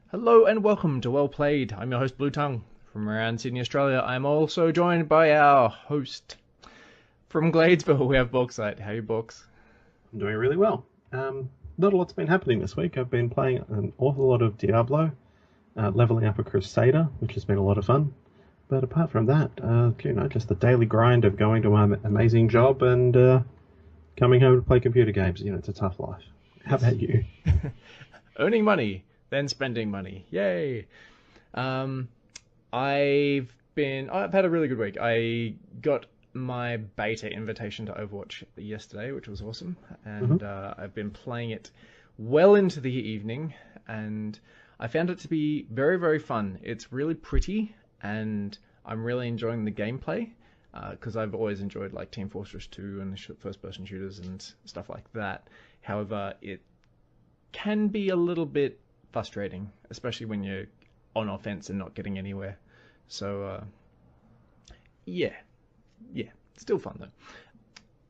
Hello and welcome to Well Played. I'm your host Bluetongue from around Sydney, Australia. I'm also joined by our host from Gladesville. We have Bauxite. How are you, Baux? I'm doing really well. Not a lot's been happening this week. I've been playing an awful lot of Diablo, leveling up a Crusader, which has been a lot of fun. But apart from that, just the daily grind of going to my amazing job and coming home to play computer games. It's a tough life. How about you? Earning money, then spending money. Yay! I've had a really good week. I got my beta invitation to Overwatch yesterday, which was awesome, and I've been playing it well into the evening, and I found it to be very, very fun. It's really pretty, and I'm really enjoying the gameplay, because I've always enjoyed like Team Fortress 2 and first-person shooters and stuff like that. However, it can be a little bit frustrating, especially when you're on offense and not getting anywhere. So, yeah, still fun though.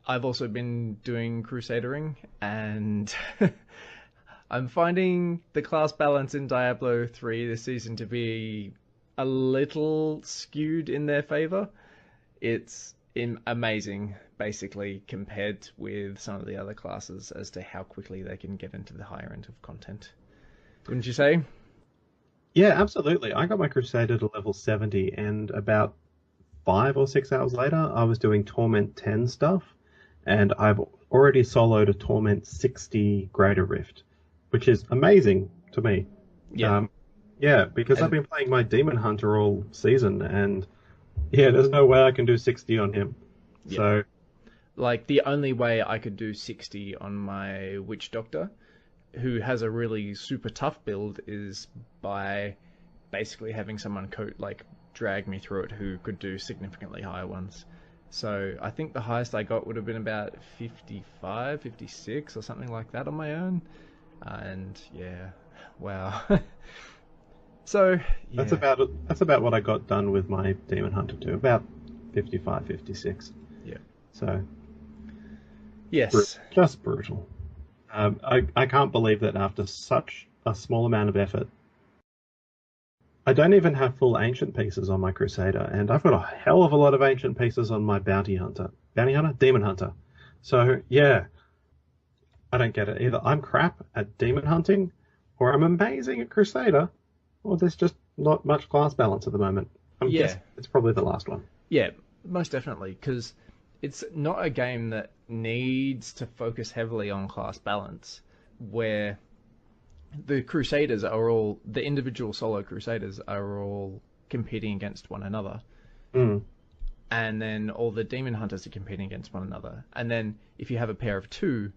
I've also been doing Crusadering, and I'm finding the class balance in Diablo 3 this season to be a little skewed in their favor. It's amazing, basically, compared with some of the other classes as to how quickly they can get into the higher end of content. Wouldn't you say? Yeah, absolutely. I got my Crusader to level 70, and about 5 or 6 hours later, I was doing Torment 10 stuff, and I've already soloed a Torment 60 Greater Rift, which is amazing to me. Yeah. Yeah, because I've been playing my Demon Hunter all season, and yeah, there's no way I can do 60 on him. Yeah. So, like, the only way I could do 60 on my Witch Doctor, who has a really super tough build, is by basically having someone drag me through it who could do significantly higher ones. So I think the highest I got would have been about 55, 56 or something like that on my own. And yeah, wow. So yeah. That's about what I got done with my Demon Hunter too, about 55, 56. Yeah. So yes, just brutal. I can't believe that after such a small amount of effort, I don't even have full ancient pieces on my Crusader, and I've got a hell of a lot of ancient pieces on my Bounty Hunter. Bounty Hunter? Demon Hunter. So, yeah, I don't get it. Either I'm crap at demon hunting, or I'm amazing at Crusader, or there's just not much class balance at the moment. I'm guessing it's probably the last one. Yeah, most definitely, because it's not a game that needs to focus heavily on class balance, where the Crusaders are all, the individual solo Crusaders are all competing against one another. Mm. And then all the Demon Hunters are competing against one another. And then if you have a pair of two,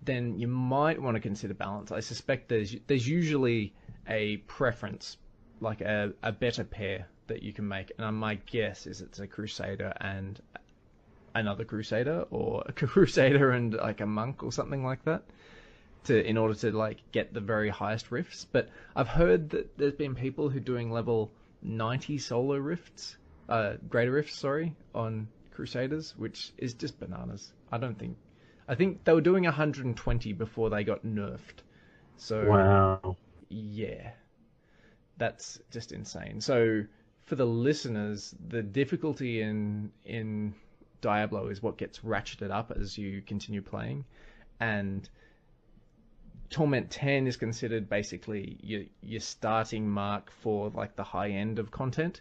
then you might want to consider balance. I suspect there's usually a preference, like a better pair that you can make. And my guess is it's a Crusader and another Crusader, or a Crusader and like a monk or something like that, in order to like get the very highest rifts. But I've heard that there's been people who are doing level 90 solo rifts, greater rifts, sorry, on Crusaders, which is just bananas. I think they were doing 120 before they got nerfed. So wow, yeah, that's just insane. So for the listeners, the difficulty in Diablo is what gets ratcheted up as you continue playing, and Torment 10 is considered basically your starting mark for like the high end of content,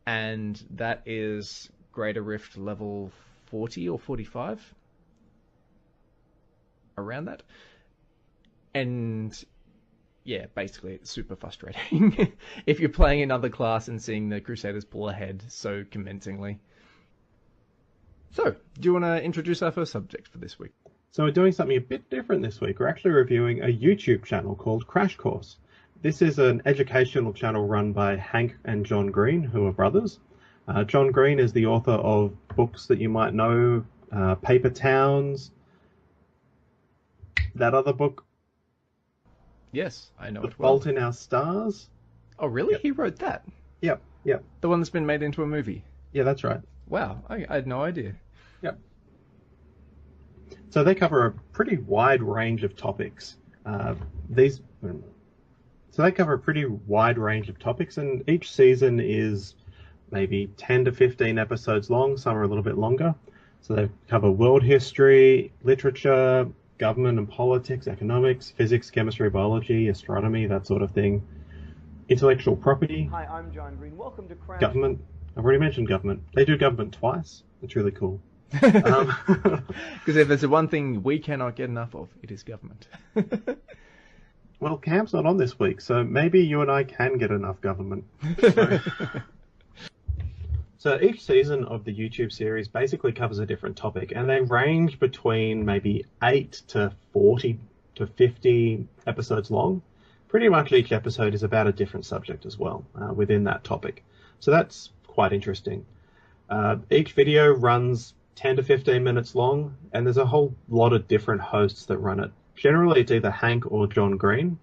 and that is Greater Rift level 40 or 45, around that. And yeah, basically it's super frustrating if you're playing another class and seeing the Crusaders pull ahead so convincingly. So, do you want to introduce our first subject for this week? So we're doing something a bit different this week. We're actually reviewing a YouTube channel called Crash Course. This is an educational channel run by Hank and John Green, who are brothers. John Green is the author of books that you might know, Paper Towns, that other book, Yes, I know The it well. Fault in Our Stars. Oh, really? Yep. He wrote that? Yep. The one that's been made into a movie? Yeah, that's right. Wow, I had no idea. Yep. So they cover a pretty wide range of topics. So they cover a pretty wide range of topics, and each season is maybe 10 to 15 episodes long. Some are a little bit longer. So they cover world history, literature, government and politics, economics, physics, chemistry, biology, astronomy, that sort of thing. Intellectual property. Hi, I'm John Green. Welcome to Crash. Government. I've already mentioned government. They do government twice. It's really cool. Because if there's one thing we cannot get enough of, it is government. Well, Cam's not on this week, so maybe you and I can get enough government. So each season of the YouTube series basically covers a different topic, and they range between maybe 8 to 40 to 50 episodes long. Pretty much each episode is about a different subject as well within that topic. So that's quite interesting. Each video runs 10 to 15 minutes long, and there's a whole lot of different hosts that run it. Generally, it's either Hank or John Green.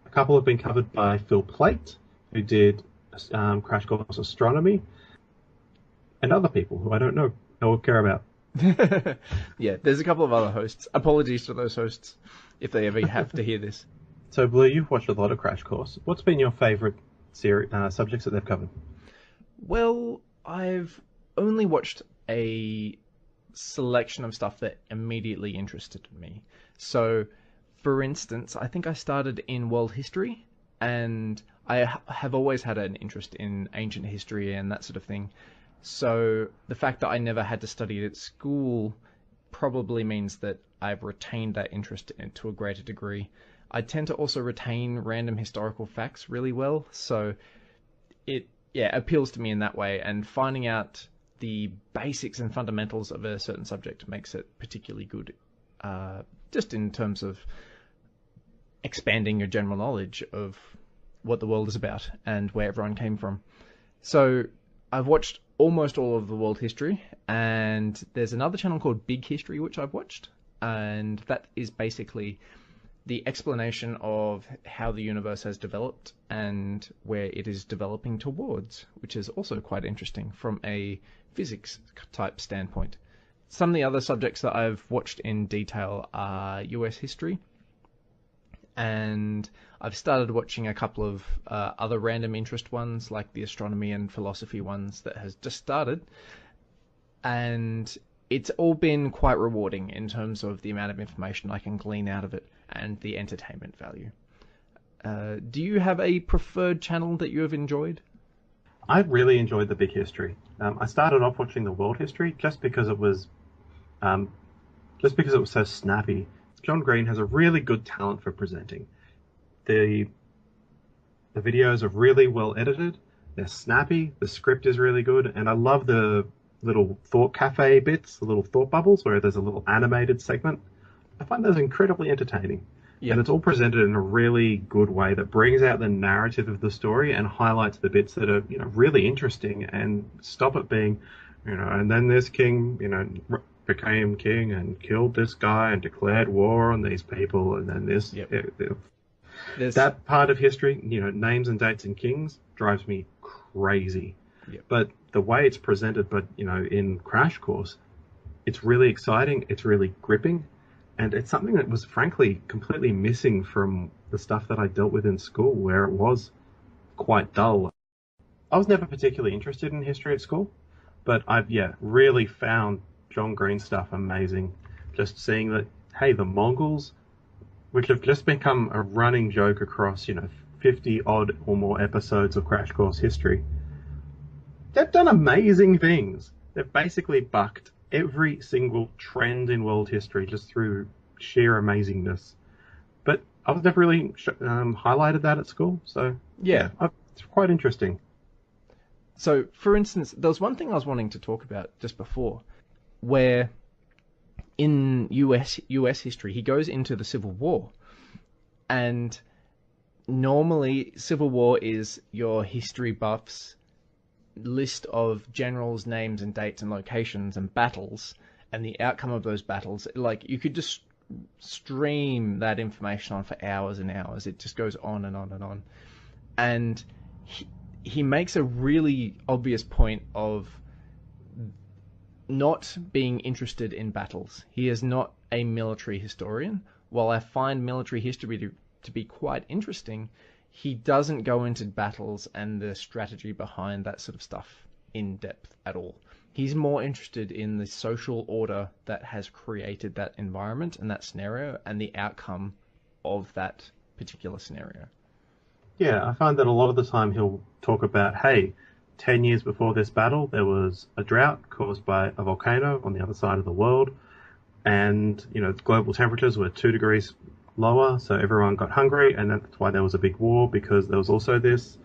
A couple have been covered by Phil Plait, who did Crash Course Astronomy, and other people who I don't know or care about. Yeah, there's a couple of other hosts. Apologies to those hosts if they ever have to hear this. So, Blue, you've watched a lot of Crash Course. What's been your favourite subjects that they've covered? Well, I've only watched a selection of stuff that immediately interested me. So, for instance, I think I started in world history, and I have always had an interest in ancient history and that sort of thing. So the fact that I never had to study it at school probably means that I've retained that interest to a greater degree. I tend to also retain random historical facts really well, so it appeals to me in that way, and finding out the basics and fundamentals of a certain subject makes it particularly good, just in terms of expanding your general knowledge of what the world is about and where everyone came from. So I've watched almost all of the world history, and there's another channel called Big History which I've watched, and that is basically the explanation of how the universe has developed and where it is developing towards, which is also quite interesting from a physics type standpoint. Some of the other subjects that I've watched in detail are US history, and I've started watching a couple of other random interest ones, like the astronomy and philosophy ones that has just started, and it's all been quite rewarding in terms of the amount of information I can glean out of it and the entertainment value. Do you have a preferred channel that you have enjoyed? I really enjoyed the Big History. I started off watching the World History just because it was so snappy. John Green has a really good talent for presenting. The videos are really well edited. They're snappy. The script is really good, and I love the little thought cafe bits, the little thought bubbles where there's a little animated segment. I find those incredibly entertaining. Yeah. And it's all presented in a really good way that brings out the narrative of the story and highlights the bits that are, really interesting, and stop it being, and then this king, became king and killed this guy and declared war on these people, and then this. Yep. That part of history, names and dates and kings, drives me crazy. Yep. But the way it's presented, in Crash Course, it's really exciting, it's really gripping, and it's something that was frankly completely missing from the stuff that I dealt with in school, where it was quite dull. I was never particularly interested in history at school, but I've really found John Green stuff amazing. Just seeing that, hey, the Mongols, which have just become a running joke across, 50 odd or more episodes of Crash Course history, they've done amazing things. They've basically bucked every single trend in world history just through sheer amazingness. But I was never really highlighted that at school, so it's quite interesting. So, for instance, there was one thing I was wanting to talk about just before, where in US history, he goes into the Civil War, and normally Civil War is your history buffs list of generals' names and dates and locations and battles, and the outcome of those battles. Like, you could just stream that information on for hours and hours. It just goes on and on and on. And he makes a really obvious point of not being interested in battles. He is not a military historian. While I find military history to be quite interesting, he doesn't go into battles and the strategy behind that sort of stuff in depth at all. He's more interested in the social order that has created that environment and that scenario and the outcome of that particular scenario. Yeah, I find that a lot of the time he'll talk about, hey, 10 years before this battle, there was a drought caused by a volcano on the other side of the world. And, global temperatures were 2 degrees lower, so everyone got hungry, and that's why there was a big war, because there was also this,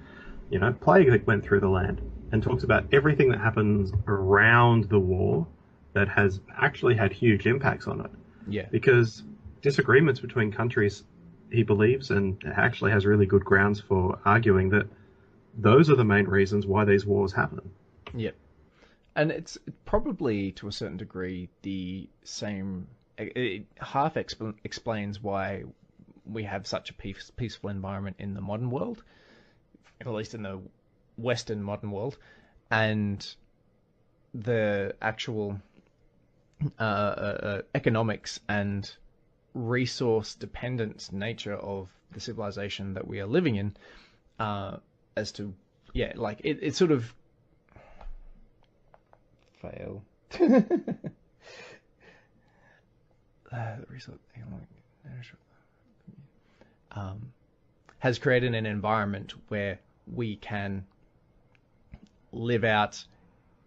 plague that went through the land, and talks about everything that happens around the war that has actually had huge impacts on it. Yeah. Because disagreements between countries, he believes, and actually has really good grounds for arguing that those are the main reasons why these wars happen. Yep. And it's probably, to a certain degree, the same... It half explains why we have such a peaceful environment in the modern world, at least in the Western modern world, and the actual economics and resource-dependent nature of the civilization that we are living in, as to, it sort of... Fail. Has created an environment where we can live out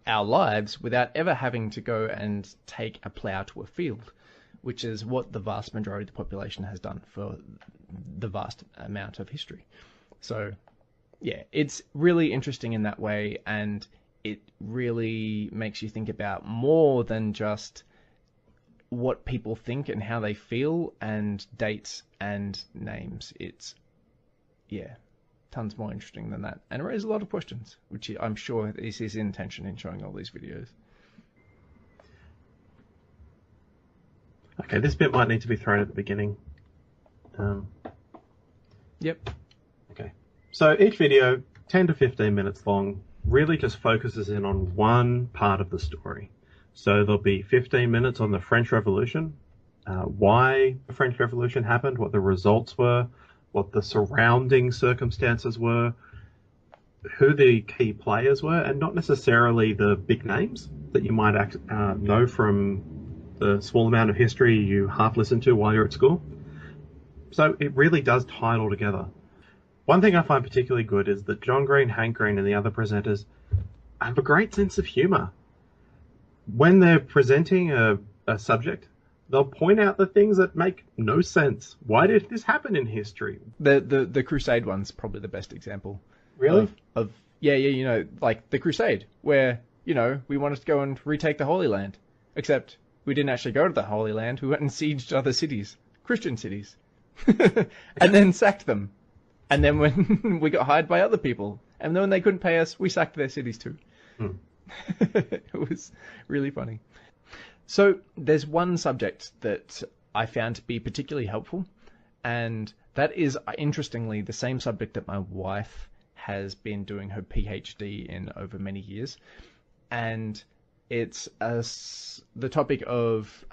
our lives without ever having to go and take a plough to a field, which is what the vast majority of the population has done for the vast amount of history. So, yeah, it's really interesting in that way, and it really makes you think about more than just what people think and how they feel and dates and names. It's, tons more interesting than that. And it raises a lot of questions, which I'm sure is his intention in showing all these videos. Okay, this bit might need to be thrown at the beginning. Yep. Okay. So each video, 10 to 15 minutes long, really just focuses in on one part of the story. So there'll be 15 minutes on the French Revolution, why the French Revolution happened, what the results were, what the surrounding circumstances were, who the key players were, and not necessarily the big names that you might know from the small amount of history you half listen to while you're at school. So it really does tie it all together. One thing I find particularly good is that John Green, Hank Green, and the other presenters have a great sense of humour. When they're presenting a subject, they'll point out the things that make no sense. Why did this happen in history? The Crusade one's probably the best example. Really? Of like the Crusade, where, we wanted to go and retake the Holy Land. Except we didn't actually go to the Holy Land, we went and sieged other cities, Christian cities, and then sacked them. And then when we got hired by other people, and then when they couldn't pay us, we sacked their cities too. It was really funny. So there's one subject that I found to be particularly helpful, and that is, interestingly, the same subject that my wife has been doing her PhD in over many years. And it's the topic of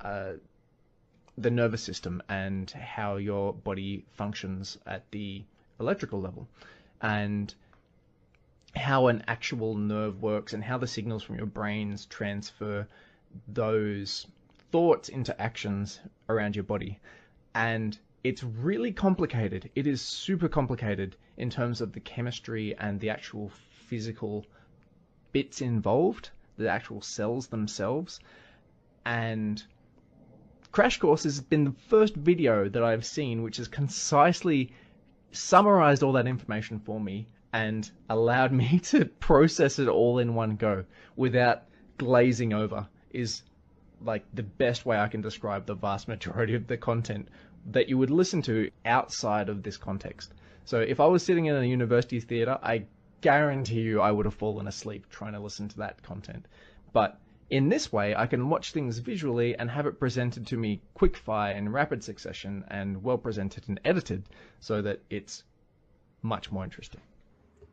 the nervous system and how your body functions at the electrical level, and how an actual nerve works, and how the signals from your brains transfer those thoughts into actions around your body. And it's really complicated. It is super complicated in terms of the chemistry and the actual physical bits involved, the actual cells themselves. And Crash Course has been the first video that I've seen which has concisely summarized all that information for me and allowed me to process it all in one go without glazing over. Is like the best way I can describe the vast majority of the content that you would listen to outside of this context. So if I was sitting in a university theater, I guarantee you I would have fallen asleep trying to listen to that content. But in this way, I can watch things visually and have it presented to me quick fire in rapid succession and well presented and edited so that it's much more interesting.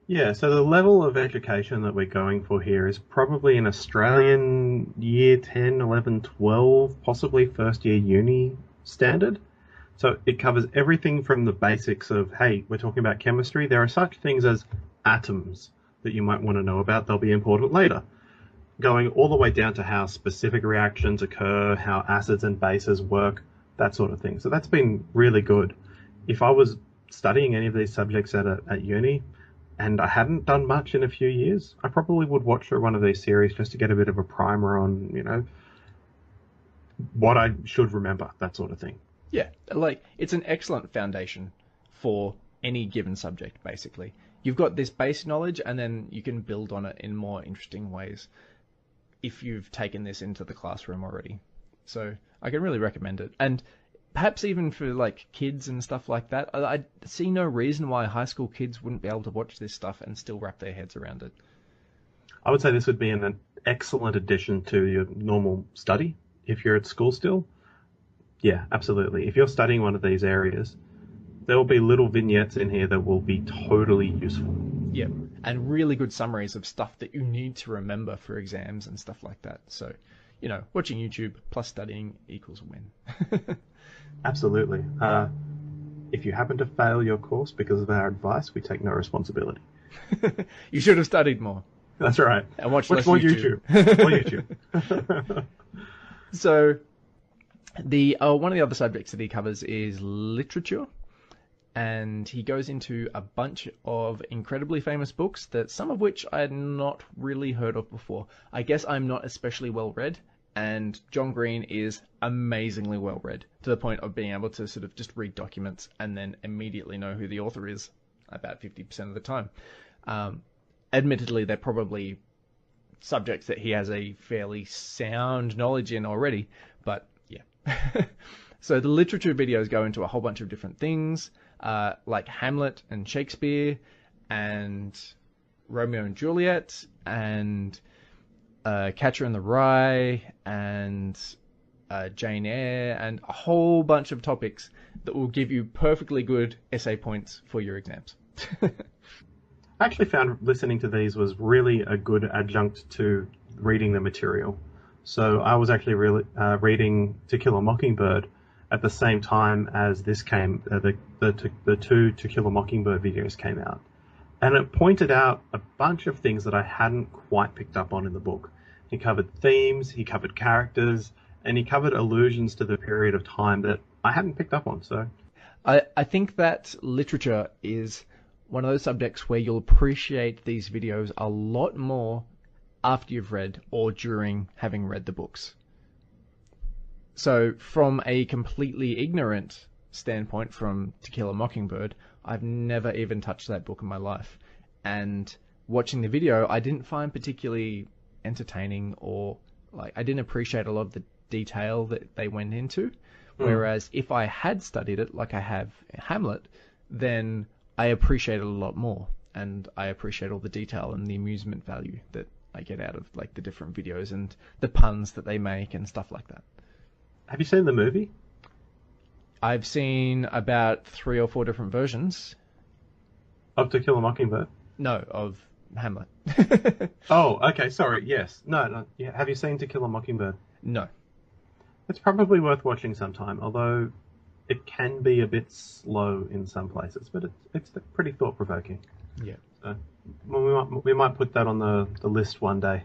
Yeah, so the level of education that we're going for here is probably an Australian year 10, 11, 12, possibly first year uni standard. So it covers everything from the basics of, hey, we're talking about chemistry. There are such things as atoms that you might want to know about. They'll be important later. Going all the way down to how specific reactions occur, how acids and bases work, that sort of thing. So that's been really good. If I was studying any of these subjects at uni and I hadn't done much in a few years, I probably would watch one of these series just to get a bit of a primer on, what I should remember, that sort of thing. Yeah, like, it's an excellent foundation for any given subject, basically. You've got this base knowledge, and then you can build on it in more interesting ways if you've taken this into the classroom already. So I can really recommend it. And perhaps even for, like, kids and stuff like that, I see no reason why high school kids wouldn't be able to watch this stuff and still wrap their heads around it. I would say this would be an excellent addition to your normal study if you're at school still. Yeah, absolutely. If you're studying one of these areas, there will be little vignettes in here that will be totally useful. Yeah, and really good summaries of stuff that you need to remember for exams and stuff like that. So, watching YouTube plus studying equals a win. Absolutely. If you happen to fail your course because of our advice, we take no responsibility. You should have studied more. That's right. And watch more less YouTube. More YouTube. So, one of the other subjects that he covers is literature, and he goes into a bunch of incredibly famous books that some of which I had not really heard of before. I guess I'm not especially well read, and John Green is amazingly well read to the point of being able to sort of just read documents and then immediately know who the author is about 50% of the time. Admittedly, they're probably subjects that he has a fairly sound knowledge in already, but yeah. So the literature videos go into a whole bunch of different things, like Hamlet and Shakespeare and Romeo and Juliet and Catcher in the Rye and Jane Eyre and a whole bunch of topics that will give you perfectly good essay points for your exams. I actually found listening to these was really a good adjunct to reading the material. So I was actually reading To Kill a Mockingbird at the same time as this came, the two To Kill a Mockingbird videos came out. And it pointed out a bunch of things that I hadn't quite picked up on in the book. He covered themes, he covered characters, and he covered allusions to the period of time that I hadn't picked up on. So I think that literature is one of those subjects where you'll appreciate these videos a lot more after you've read or during having read the books. So from a completely ignorant standpoint from To Kill a Mockingbird, I've never even touched that book in my life. And watching the video, I didn't find particularly entertaining, or I didn't appreciate a lot of the detail that they went into. Whereas if I had studied it like I have Hamlet, then I appreciate it a lot more, and I appreciate all the detail and the amusement value that I get out of the different videos and the puns that they make and stuff like that. Have you seen the movie? I've seen about 3 or 4 different versions. Of To Kill a Mockingbird? No, of Hamlet. Oh, okay, sorry, yes. No, yeah. Have you seen To Kill a Mockingbird? No. It's probably worth watching sometime, although it can be a bit slow in some places, but it's pretty thought-provoking. Yeah. So we might put that on the list one day.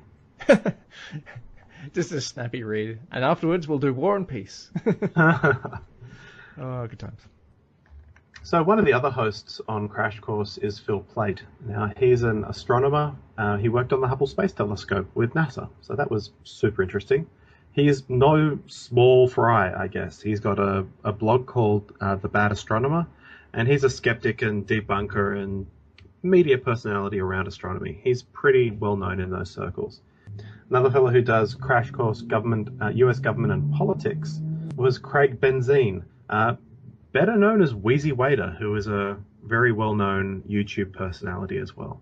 Just a snappy read. And afterwards we'll do War and Peace. Oh, good times. So one of the other hosts on Crash Course is Phil Plait. Now, he's an astronomer. He worked on the Hubble Space Telescope with NASA, so that was super interesting. He's no small fry, I guess. He's got a blog called The Bad Astronomer, and he's a skeptic and debunker and media personality around astronomy. He's pretty well known in those circles. Another fellow who does Crash Course US government and politics was Craig Benzine, better known as Wheezy Wader, who is a very well-known YouTube personality as well.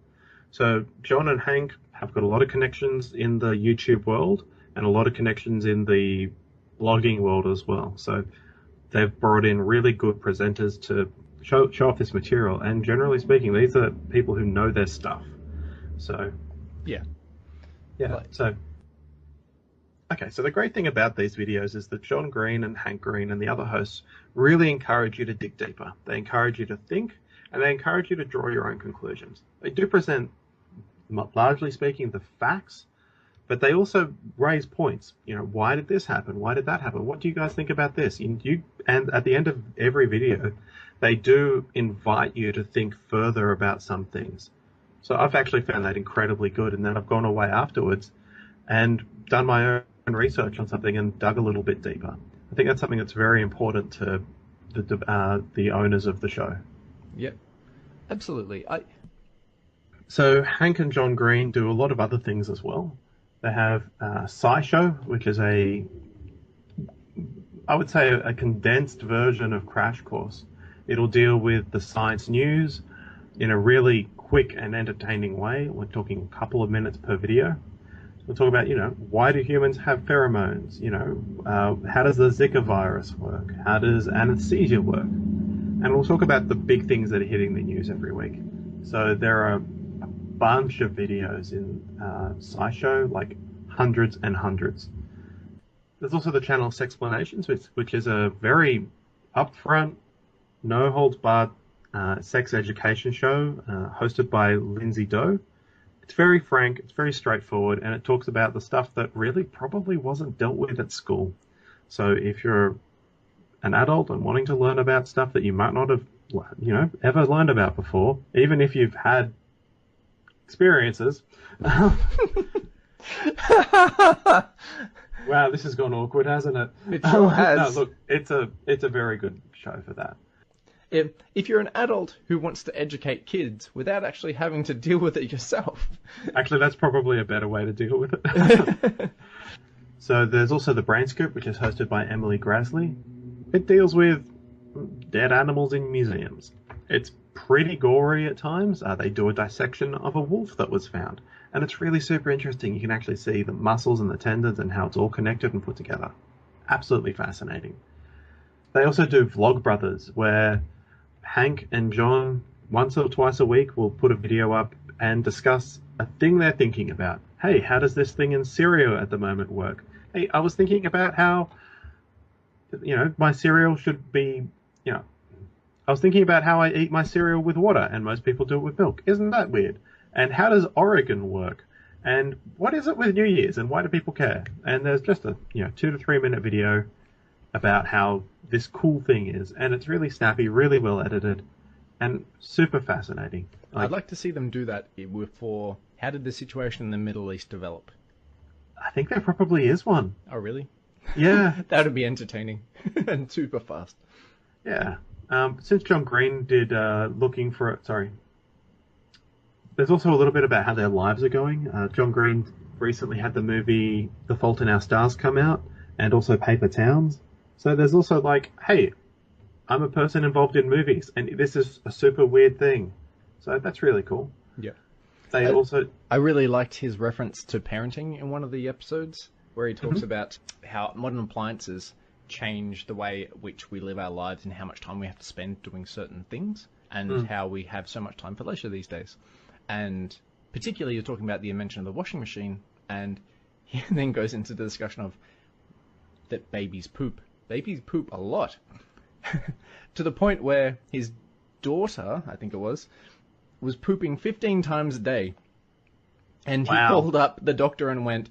So John and Hank have got a lot of connections in the YouTube world and a lot of connections in the blogging world as well. So they've brought in really good presenters to show off this material. And generally speaking, these are people who know their stuff. So yeah. So Okay, so the great thing about these videos is that John Green and Hank Green and the other hosts really encourage you to dig deeper. They encourage you to think, and they encourage you to draw your own conclusions. They do present, largely speaking, the facts, but they also raise points. You know, why did this happen? Why did that happen? What do you guys think about this? And at the end of every video, they do invite you to think further about some things. So I've actually found that incredibly good, and then I've gone away afterwards and done my own research on something and dug a little bit deeper. I think that's something that's very important to the owners of the show. Yep, absolutely. So Hank and John Green do a lot of other things as well. They have SciShow, which is I would say a condensed version of Crash Course. It'll deal with the science news in a really quick and entertaining way. We're talking a couple of minutes per video. We'll talk about, why do humans have pheromones? How does the Zika virus work? How does anesthesia work? And we'll talk about the big things that are hitting the news every week. So there are a bunch of videos in SciShow, like hundreds and hundreds. There's also the channel Sexplanations, which is a very upfront, no-holds-barred sex education show hosted by Lindsay Doe. It's very frank, it's very straightforward, and it talks about the stuff that really probably wasn't dealt with at school. So if you're an adult and wanting to learn about stuff that you might not have, ever learned about before, even if you've had experiences. Wow, this has gone awkward, hasn't it? It sure has. No, look, it's a very good show for that. If you're an adult who wants to educate kids without actually having to deal with it yourself. Actually, that's probably a better way to deal with it. So there's also the Brain Scoop, which is hosted by Emily Grasley. It deals with dead animals in museums. It's pretty gory at times. They do a dissection of a wolf that was found. And it's really super interesting. You can actually see the muscles and the tendons and how it's all connected and put together. Absolutely fascinating. They also do Vlog Brothers, where Hank and John, once or twice a week, will put a video up and discuss a thing they're thinking about. Hey, how does this thing in cereal at the moment work? Hey, I was thinking about how, my cereal should be, I was thinking about how I eat my cereal with water, and most people do it with milk. Isn't that weird? And how does Oregon work? And what is it with New Year's, and why do people care? And there's just a 2 to 3 minute video about how this cool thing is, and it's really snappy, really well edited, and super fascinating. I'd like to see them do that for how did the situation in the Middle East develop? I think there probably is one. Oh, really? Yeah. That would be entertaining and super fast. Yeah. Since John Green did Looking for It, sorry. There's also a little bit about how their lives are going. John Green recently had the movie The Fault in Our Stars come out, and also Paper Towns. So there's also hey, I'm a person involved in movies, and this is a super weird thing. So that's really cool. Yeah. I really liked his reference to parenting in one of the episodes, where he talks about how modern appliances change the way in which we live our lives and how much time we have to spend doing certain things, and how we have so much time for leisure these days. And particularly you're talking about the invention of the washing machine, and he then goes into the discussion of that babies poop. Babies poop a lot. To the point where his daughter, I think it was pooping 15 times a day. And he called up the doctor and went,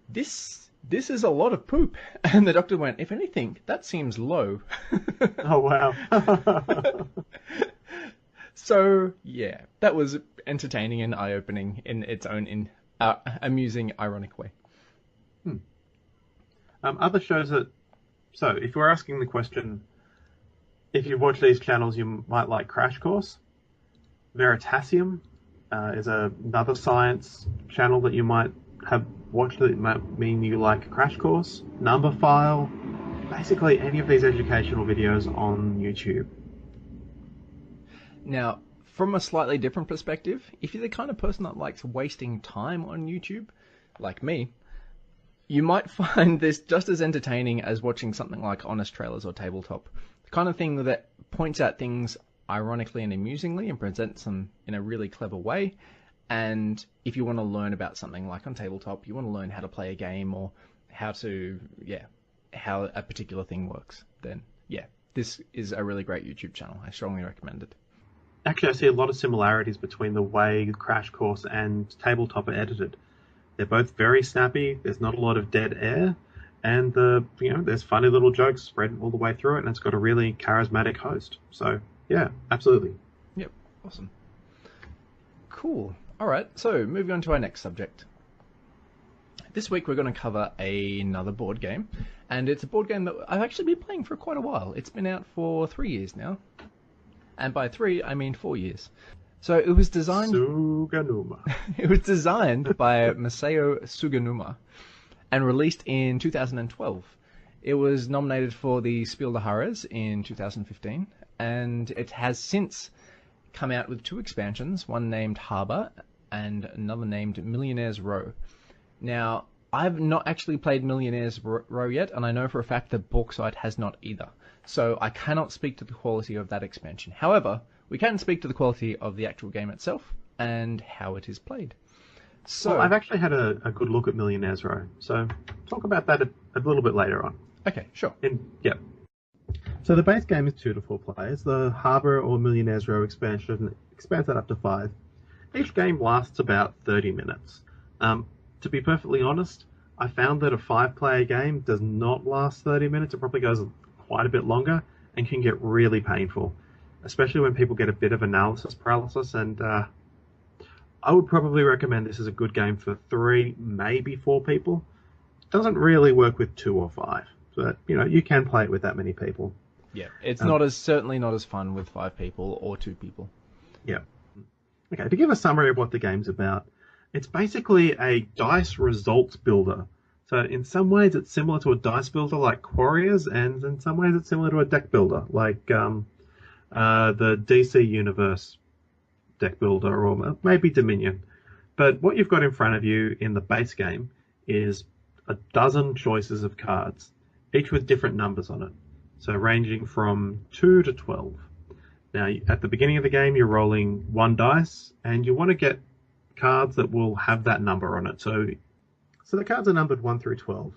this is a lot of poop. And the doctor went, if anything, that seems low. Oh, wow. So, yeah, that was entertaining and eye-opening in its own amusing, ironic way. Other shows that... So, if you're asking the question, if you watch these channels, you might like Crash Course. Veritasium is another science channel that you might have watched that might mean you like Crash Course. Number File. Basically, any of these educational videos on YouTube. Now, from a slightly different perspective, if you're the kind of person that likes wasting time on YouTube, like me, you might find this just as entertaining as watching something like Honest Trailers or Tabletop. The kind of thing that points out things ironically and amusingly and presents them in a really clever way. And if you want to learn about something like on Tabletop, you want to learn how to play a game or how a particular thing works, then yeah, this is a really great YouTube channel. I strongly recommend it. Actually, I see a lot of similarities between the way Crash Course and Tabletop are edited. They're both very snappy. There's not a lot of dead air, and there's funny little jokes spread all the way through it, and it's got a really charismatic host. So yeah, absolutely. Yep, awesome. Cool. All right, so moving on to our next subject. This week we're going to cover another board game, and it's a board game that I've actually been playing for quite a while. It's been out for 3 years now, and by 3 I mean 4 years. So it was designed. Suganuma. It was designed by Masao Suganuma and released in 2012. It was nominated for the Spiel des Jahres in 2015, and it has since come out with 2 expansions, one named Harbour and another named Millionaire's Row. Now, I've not actually played Millionaire's Row yet, and I know for a fact that Bauxite has not either. So I cannot speak to the quality of that expansion. However, we can speak to the quality of the actual game itself and how it is played. So I've actually had a good look at Millionaire's Row, so talk about that a little bit later on. Okay, sure. So the base game is 2 to 4 players. The Harbour or Millionaire's Row expansion expands that up to 5. Each game lasts about 30 minutes. To be perfectly honest, I found that a 5-player game does not last 30 minutes. It probably goes quite a bit longer and can get really painful, especially when people get a bit of analysis paralysis. And I would probably recommend this as a good game for 3, maybe 4 people. It doesn't really work with 2 or 5, but you can play it with that many people. Yeah, it's certainly not as fun with 5 people or 2 people. Yeah. Okay, to give a summary of what the game's about, it's basically a dice results builder. So in some ways it's similar to a dice builder like Quarriors, and in some ways it's similar to a deck builder like the DC Universe deck builder, or maybe Dominion. But what you've got in front of you in the base game is a dozen choices of cards, each with different numbers on it. So ranging from 2 to 12. Now, at the beginning of the game, you're rolling 1 dice, and you want to get cards that will have that number on it. So the cards are numbered 1 through 12.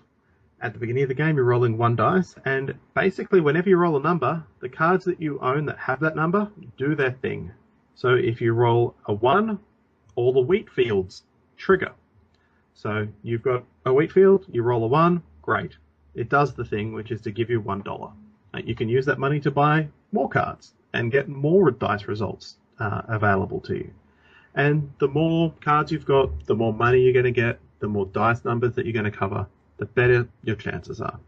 At the beginning of the game, you're rolling 1 dice, and basically whenever you roll a number, the cards that you own that have that number do their thing. So if you roll a 1, all the wheat fields trigger. So you've got a wheat field, you roll a 1, great. It does the thing, which is to give you $1. You can use that money to buy more cards and get more dice results available to you. And the more cards you've got, the more money you're going to get, the more dice numbers that you're going to cover, the better your chances are.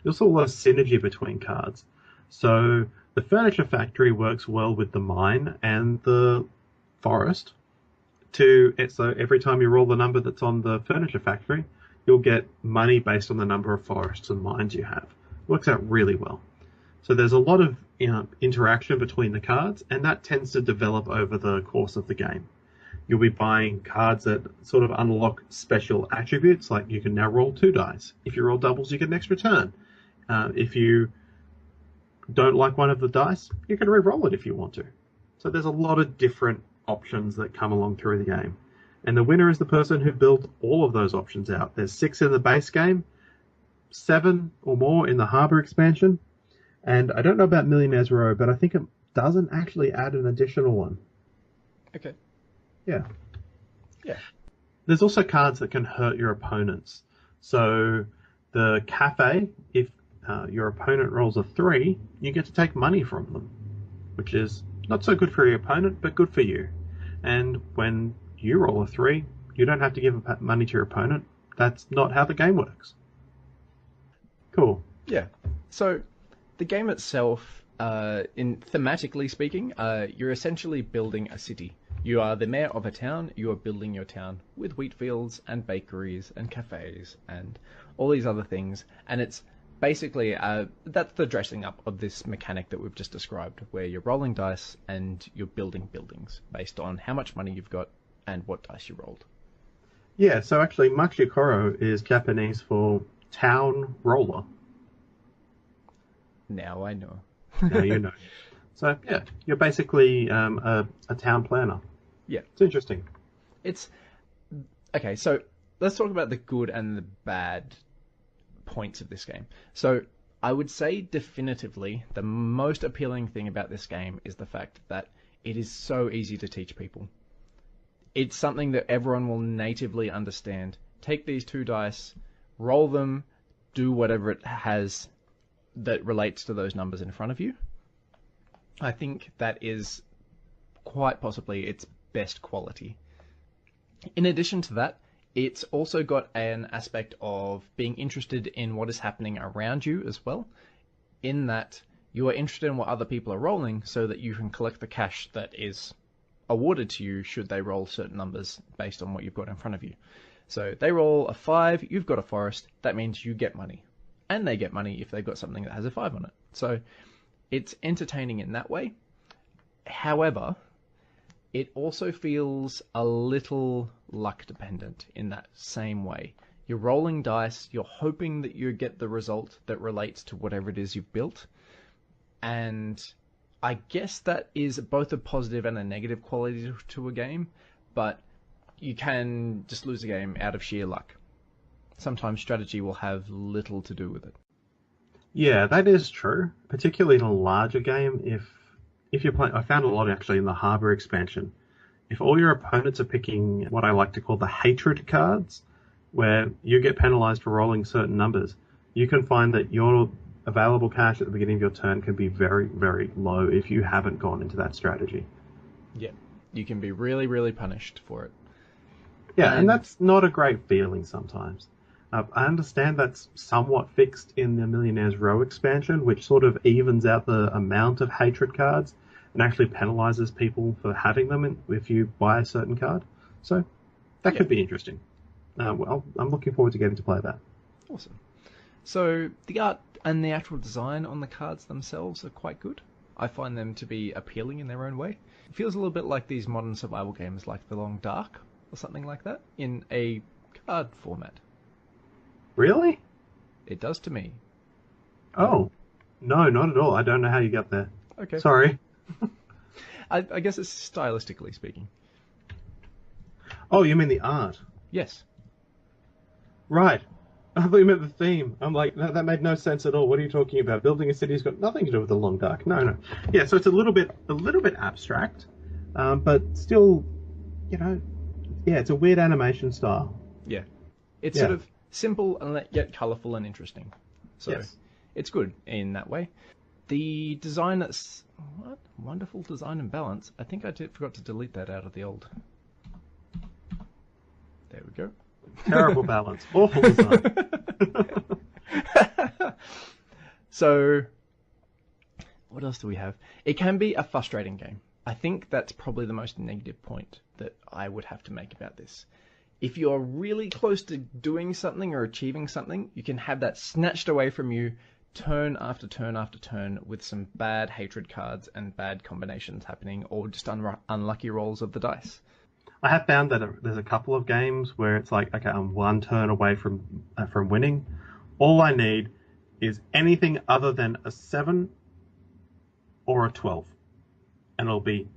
There's also a lot of synergy between cards. So the Furniture Factory works well with the mine and the forest. So every time you roll the number that's on the Furniture Factory, you'll get money based on the number of forests and mines you have. It works out really well. So there's a lot of interaction between the cards, and that tends to develop over the course of the game. You'll be buying cards that sort of unlock special attributes, like you can now roll 2 dice. If you roll doubles, you get an extra turn. If you don't like one of the dice, you can re-roll it if you want to. So there's a lot of different options that come along through the game. And the winner is the person who builds all of those options out. There's 6 in the base game, 7 or more in the Harbour expansion. And I don't know about Millionaire's Row, but I think it doesn't actually add an additional one. Okay. Yeah. Yeah. There's also cards that can hurt your opponents. So the cafe, if your opponent rolls a 3, you get to take money from them, which is not so good for your opponent, but good for you. And when you roll a 3, you don't have to give money to your opponent. That's not how the game works. Cool. Yeah. So the game itself, thematically speaking, you're essentially building a city. You are the mayor of a town, you are building your town with wheat fields and bakeries and cafes and all these other things. And it's basically, that's the dressing up of this mechanic that we've just described, where you're rolling dice and you're building buildings based on how much money you've got and what dice you rolled. Yeah, so actually Machi Koro is Japanese for town roller. Now I know. Now you know. So, yeah, you're basically a town planner. Yeah. It's interesting. Okay, so let's talk about the good and the bad points of this game. So I would say definitively the most appealing thing about this game is the fact that it is so easy to teach people. It's something that everyone will natively understand. Take these 2 dice, roll them, do whatever it has that relates to those numbers in front of you. I think that is quite possibly its best quality. In addition to that, it's also got an aspect of being interested in what is happening around you as well, in that you are interested in what other people are rolling so that you can collect the cash that is awarded to you should they roll certain numbers based on what you've got in front of you. So they roll a 5, you've got a forest, that means you get money. And they get money if they've got something that has a 5 on it. So it's entertaining in that way. However, it also feels a little luck dependent in that same way. You're rolling dice, you're hoping that you get the result that relates to whatever it is you've built. And I guess that is both a positive and a negative quality to a game, but you can just lose a game out of sheer luck. Sometimes strategy will have little to do with it. Yeah, that is true. Particularly in a larger game, if you're playing, I found a lot actually in the Harbour expansion. If all your opponents are picking what I like to call the hatred cards, where you get penalised for rolling certain numbers, you can find that your available cash at the beginning of your turn can be very, very low if you haven't gone into that strategy. Yeah, you can be really, really punished for it. Yeah, and that's not a great feeling sometimes. I understand that's somewhat fixed in the Millionaire's Row expansion, which sort of evens out the amount of hatred cards and actually penalises people for having them if you buy a certain card. So that could be interesting. Well, I'm looking forward to getting to play that. Awesome. So the art and the actual design on the cards themselves are quite good. I find them to be appealing in their own way. It feels a little bit like these modern survival games like The Long Dark or something like that in a card format. Really? It does to me. Oh, no, not at all. I don't know how you got there. Okay. Sorry. I guess it's stylistically speaking. Oh, you mean the art? Yes. Right. I thought you meant the theme. I'm like, no, that made no sense at all. What are you talking about? Building a city's got nothing to do with The Long Dark. No. Yeah, so it's a little bit abstract, but still, yeah, it's a weird animation style. Yeah. It's sort of simple and yet colourful and interesting. So it's good in that way. The design, wonderful design and balance. I think I forgot to delete that out of the old. There we go. Terrible balance. Awful design. So, what else do we have? It can be a frustrating game. I think that's probably the most negative point that I would have to make about this. If you're really close to doing something or achieving something, you can have that snatched away from you turn after turn after turn with some bad hatred cards and bad combinations happening, or just unlucky rolls of the dice. I have found that there's a couple of games where it's like, okay, I'm one turn away from winning. All I need is anything other than a 7 or a 12. And it'll be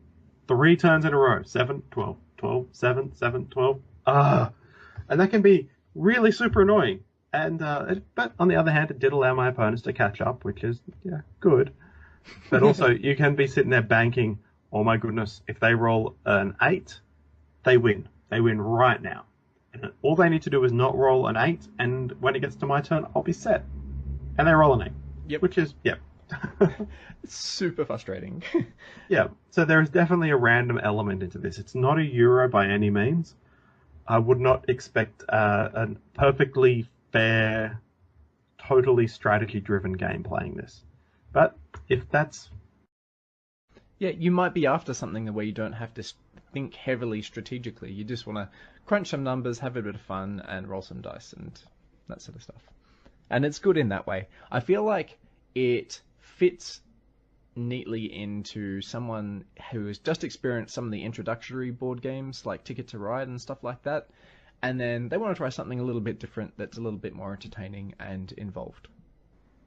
3 turns in a row. 7, 12, 12, 7, 7, 12. And that can be really super annoying. And but on the other hand, it did allow my opponents to catch up, which is good. But also, you can be sitting there banking, oh my goodness, if they roll an 8, they win. They win right now. And all they need to do is not roll an 8, and when it gets to my turn, I'll be set. And they roll an 8. Yep. Which is, It's super frustrating. Yeah, so there is definitely a random element into this. It's not a Euro by any means. I would not expect a perfectly fair, totally strategy-driven game playing this. But if that's... Yeah, you might be after something where you don't have to think heavily strategically. You just want to crunch some numbers, have a bit of fun, and roll some dice and that sort of stuff. And it's good in that way. I feel like it fits neatly into someone who has just experienced some of the introductory board games like Ticket to Ride and stuff like that, and then they want to try something a little bit different that's a little bit more entertaining and involved.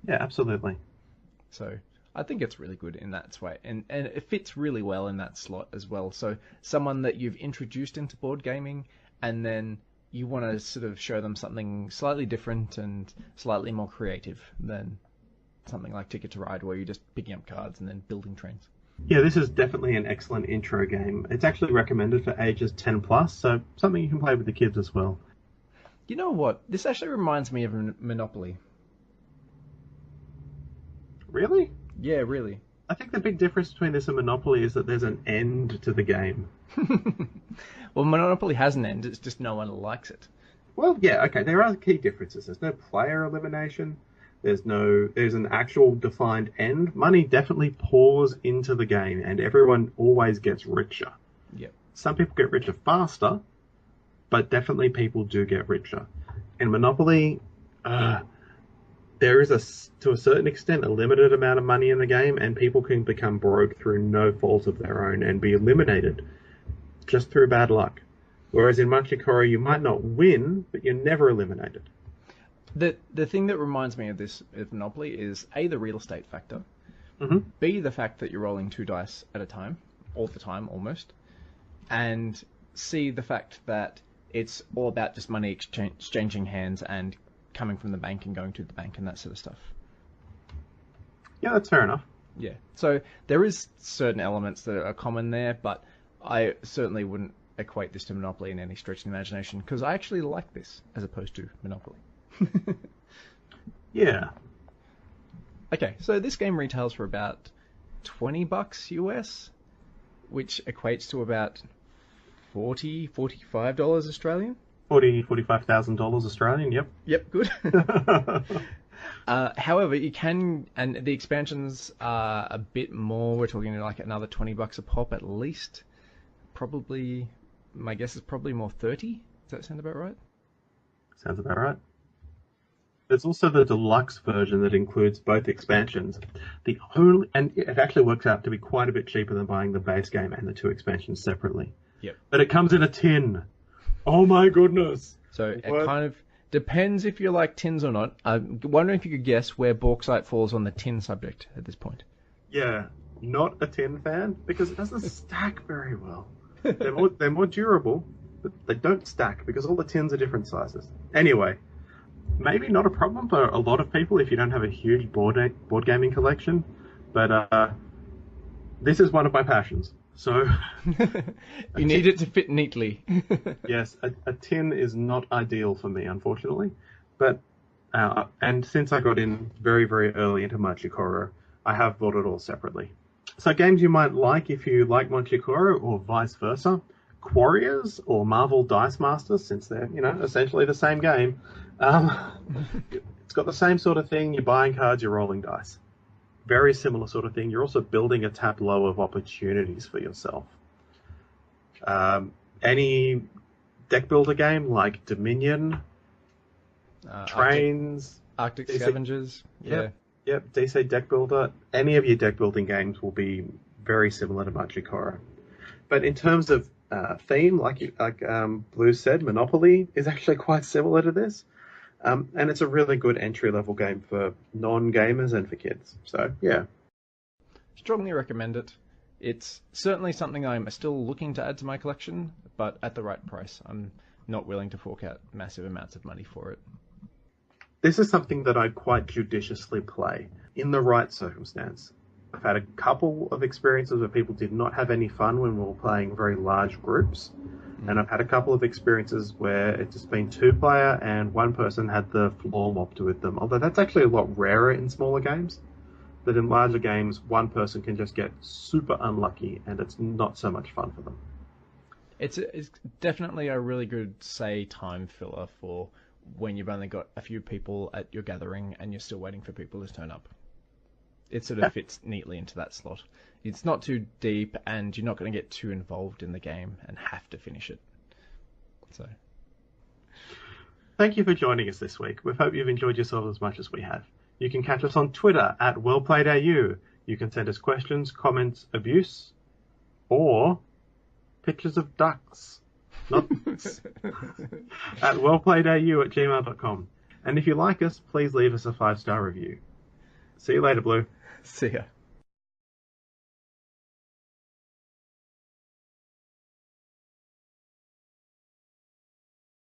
Yeah, absolutely. So I think it's really good in that way, and it fits really well in that slot as well. So someone that you've introduced into board gaming, and then you want to sort of show them something slightly different and slightly more creative than something like Ticket to Ride, where you're just picking up cards and then building trains. Yeah, this is definitely an excellent intro game. It's actually recommended for ages 10 plus, so something you can play with the kids as well. You know what? This actually reminds me of Monopoly. Really? Yeah, really. I think the big difference between this and Monopoly is that there's an end to the game. Well, Monopoly has an end, it's just no one likes it. Well, yeah, okay, there are key differences. There's no player elimination. There's an actual defined end. Money definitely pours into the game, and everyone always gets richer. Yep. Some people get richer faster, but definitely people do get richer. In Monopoly, there is to a certain extent a limited amount of money in the game, and people can become broke through no fault of their own and be eliminated just through bad luck. Whereas in Machi Koro, you might not win, but you're never eliminated. The thing that reminds me of this of Monopoly is A, the real estate factor, B, the fact that you're rolling 2 dice at a time, all the time almost, and C, the fact that it's all about just money exchanging hands and coming from the bank and going to the bank and that sort of stuff. Yeah, that's fair enough. Yeah, so there is certain elements that are common there, but I certainly wouldn't equate this to Monopoly in any stretch of the imagination, because I actually like this as opposed to Monopoly. Yeah. Okay, so this game retails for about $20 US, which equates to about $45 Australian. $45,000 Australian, yep. Yep, good. However, you can, and the expansions are a bit more. We're talking like another $20 a pop at least. Probably, my guess is probably more 30. Does that sound about right? Sounds about right. There's also the deluxe version that includes both expansions. And it actually works out to be quite a bit cheaper than buying the base game and the 2 expansions separately. Yep. But it comes in a tin. Oh my goodness. So it kind of depends if you like tins or not. I'm wondering if you could guess where Bauxite falls on the tin subject at this point. Yeah, not a tin fan, because it doesn't stack very well. They're more durable, but they don't stack because all the tins are different sizes. Anyway, maybe not a problem for a lot of people if you don't have a huge board gaming collection, but this is one of my passions. So you need it to fit neatly. Yes, a tin is not ideal for me, unfortunately. But and since I got in very, very early into Machi Koro, I have bought it all separately. So games you might like if you like Machi Koro, or vice versa, Quarriors or Marvel Dice Masters, since they're essentially the same game. It's got the same sort of thing. You're buying cards, you're rolling dice. Very similar sort of thing. You're also building a tableau of opportunities for yourself. Any deck builder game like Dominion, Trains, Arctic DC, Scavengers. Yep, DC Deck Builder. Any of your deck building games will be very similar to Machi Koro. But in terms of theme, like Blue said, Monopoly is actually quite similar to this. And it's a really good entry-level game for non-gamers and for kids. So, yeah. Strongly recommend it. It's certainly something I'm still looking to add to my collection, but at the right price. I'm not willing to fork out massive amounts of money for it. This is something that I quite judiciously play in the right circumstance. I've had a couple of experiences where people did not have any fun when we were playing very large groups. And I've had a couple of experiences where it's just been 2-player and one person had the floor mopped with them. Although that's actually a lot rarer in smaller games. But in larger games, one person can just get super unlucky and it's not so much fun for them. It's definitely a really good, time filler for when you've only got a few people at your gathering and you're still waiting for people to turn up. It sort of fits neatly into that slot. It's not too deep, and you're not going to get too involved in the game and have to finish it. So, thank you for joining us this week. We hope you've enjoyed yourself as much as we have. You can catch us on Twitter at WellPlayedAU. You can send us questions, comments, abuse, or pictures of ducks. Not at wellplayedau@gmail.com. And if you like us, please leave us a 5-star review. See you later, Blue. See ya.